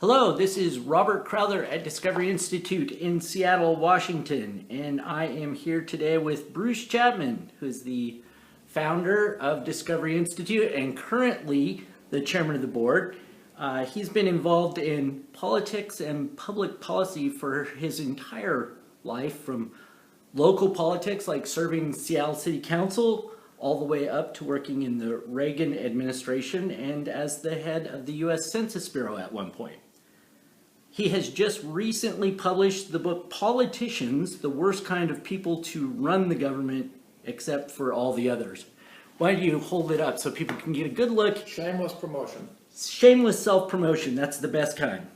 Hello, this is Robert Crowther at Discovery Institute in Seattle, Washington, and I am here today with Bruce Chapman, who is the founder of Discovery Institute and currently the chairman of the board. He's been involved in politics and public policy for his entire life, from local politics like serving Seattle City Council all the way up to working in the Reagan administration and as the head of the U.S. Census Bureau at one point. He has just recently published the book Politicians, the Worst Kind of People to Run the Government Except for All the Others. Why don't you hold it up so people can get a good look? Shameless promotion. Shameless self-promotion, that's the best kind.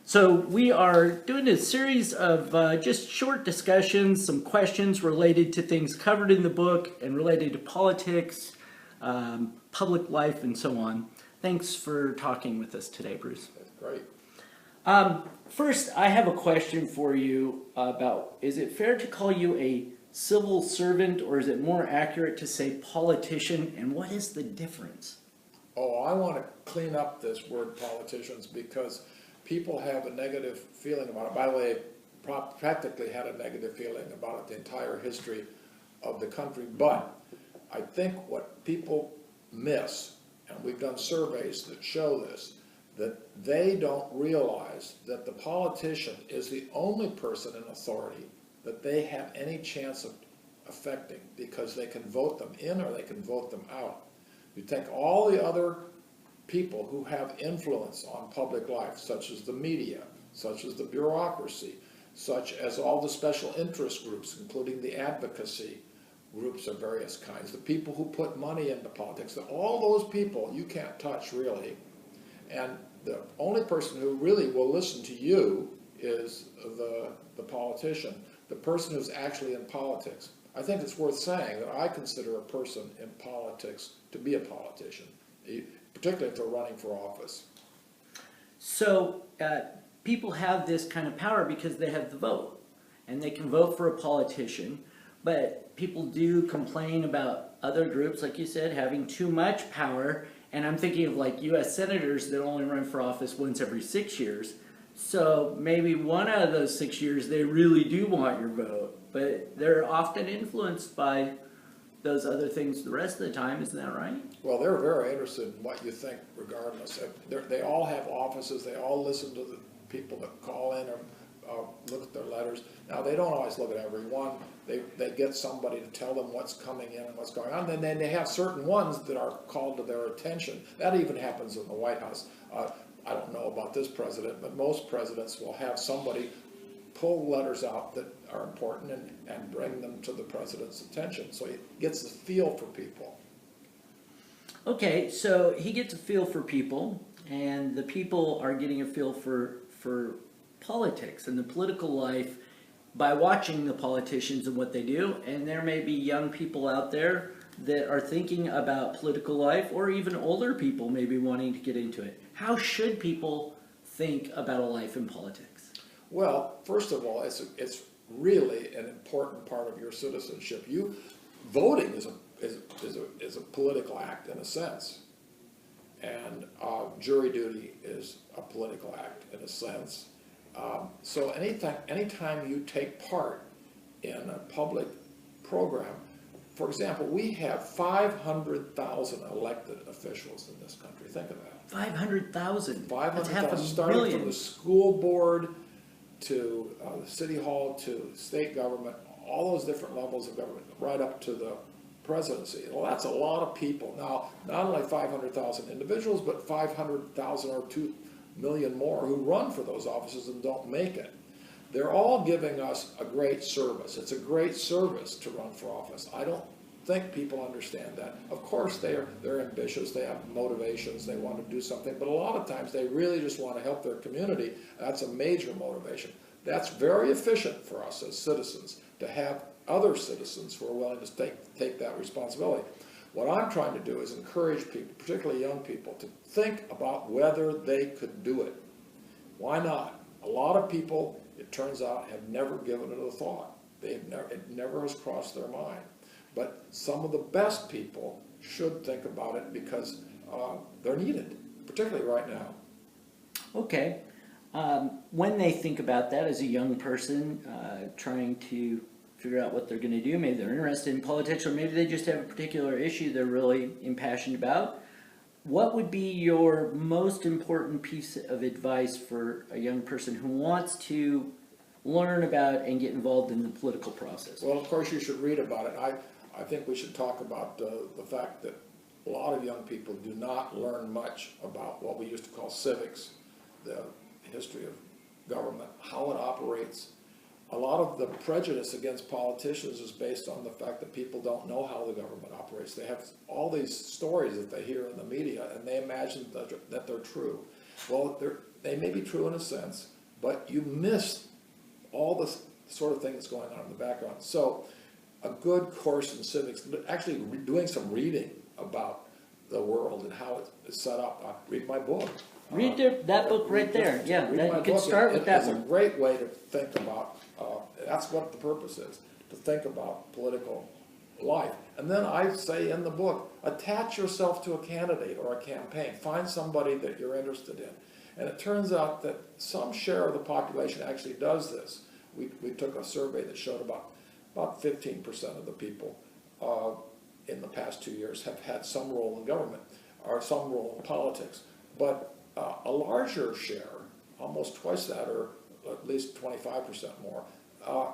So we are doing a series of just short discussions, some questions related to things covered in the book and related to politics, public life, and so on. Thanks for talking with us today, Bruce. That's great. First, I have a question for you about, is it fair to call you a civil servant, or is it more accurate to say politician, and what is the difference? Oh, I want to clean up this word politicians because people have a negative feeling about it. By the way, practically had a negative feeling about it the entire history of the country. But I think what people miss, and we've done surveys that show this, that they don't realize that the politician is the only person in authority that they have any chance of affecting, because they can vote them in or they can vote them out. You take all the other people who have influence on public life, such as the media, such as the bureaucracy, such as all the special interest groups, including the advocacy groups of various kinds, the people who put money into politics, all those people you can't touch really. And the only person who really will listen to you is the politician, the person who's actually in politics. I think it's worth saying that I consider a person in politics to be a politician, particularly if they're running for office. So people have this kind of power because they have the vote, and they can vote for a politician, but people do complain about other groups, like you said, having too much power. And I'm thinking of like U.S. senators that only run for office once every 6 years. So maybe one out of those 6 years, they really do want your vote, but they're often influenced by those other things the rest of the time. Isn't that right? Well, they're very interested in what you think regardless. They all have offices. They all listen to the people that call in or look at their letters. Now, they don't always look at every one. They get somebody to tell them what's coming in and what's going on. And then they have certain ones that are called to their attention. That even happens in the White House. I don't know about this president, but most presidents will have somebody pull letters out that are important and bring them to the president's attention. So he gets the feel for people. Okay, so he gets a feel for people, and the people are getting a feel for politics and the political life by watching the politicians and what they do. And there may be young people out there that are thinking about political life, or even older people maybe wanting to get into it. How should people think about a life in politics? Well, first of all, it's really an important part of your citizenship. Voting is a political act in a sense, and jury duty is a political act in a sense. So anytime you take part in a public program, for example, we have 500,000 elected officials in this country. Think of that. 500,000. 500,000, starting from the school board to the city hall to state government, all those different levels of government, right up to the presidency. Well, that's a lot of people. Now, not only 500,000 individuals, but 500,000 or 2 million more who run for those offices and don't make it. They're all giving us a great service. It's a great service to run for office. I don't think people understand that. Of course, they're ambitious, they have motivations, they want to do something, but a lot of times they really just want to help their community. That's a major motivation. That's very efficient for us as citizens, to have other citizens who are willing to take that responsibility. What I'm trying to do is encourage people, particularly young people, to think about whether they could do it. Why not? A lot of people, it turns out, have never given it a thought. It never has crossed their mind. But some of the best people should think about it because they're needed, particularly right now. Okay. when they think about that as a young person, trying to figure out what they're going to do, maybe they're interested in politics, or maybe they just have a particular issue they're really impassioned about, what would be your most important piece of advice for a young person who wants to learn about and get involved in the political process? Well, of course, you should read about it. I think we should talk about the fact that a lot of young people do not learn much about what we used to call civics, the history of government, how it operates. A lot of the prejudice against politicians is based on the fact that people don't know how the government operates. They have all these stories that they hear in the media, and they imagine that they're true. Well, they may be true in a sense, but you miss all the sort of thing that's going on in the background. So a good course in civics, actually doing some reading about the world and how it's set up. Read my book. Read that book right there. Yeah, you can start with that one. It's a great way to think about, that's what the purpose is, to think about political life. And then I say in the book, attach yourself to a candidate or a campaign. Find somebody that you're interested in. And it turns out that some share of the population actually does this. We took a survey that showed about 15% of the people in the past 2 years have had some role in government or some role in politics. But a larger share, almost twice that, or at least 25% more,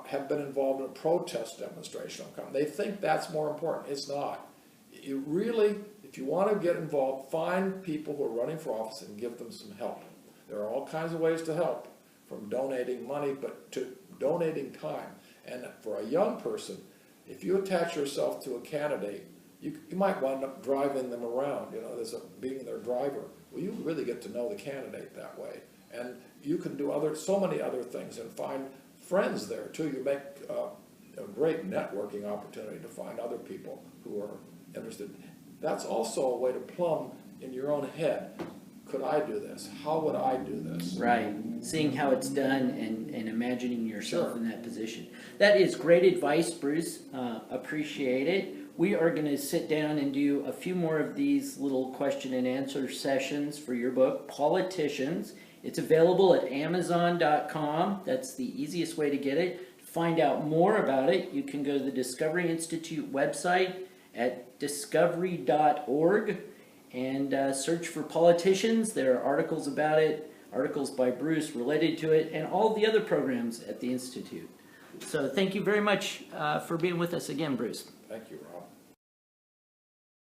have been involved in a protest demonstration. They think that's more important. It's not. You really, if you want to get involved, find people who are running for office and give them some help. There are all kinds of ways to help, from donating money but to donating time. And for a young person, if you attach yourself to a candidate, you might wind up driving them around, being their driver. Well, you really get to know the candidate that way. And you can do so many other things and find friends there too. You make a great networking opportunity to find other people who are interested. That's also a way to plumb in your own head. Could I do this? How would I do this? Right. Seeing how it's done and imagining yourself in that position. That is great advice, Bruce. Appreciate it. We are going to sit down and do a few more of these little question and answer sessions for your book, Politicians. It's available at Amazon.com. That's the easiest way to get it. To find out more about it, you can go to the Discovery Institute website at discovery.org and search for Politicians. There are articles about it, articles by Bruce related to it, and all the other programs at the Institute. So thank you very much for being with us again, Bruce. Thank you, Ron.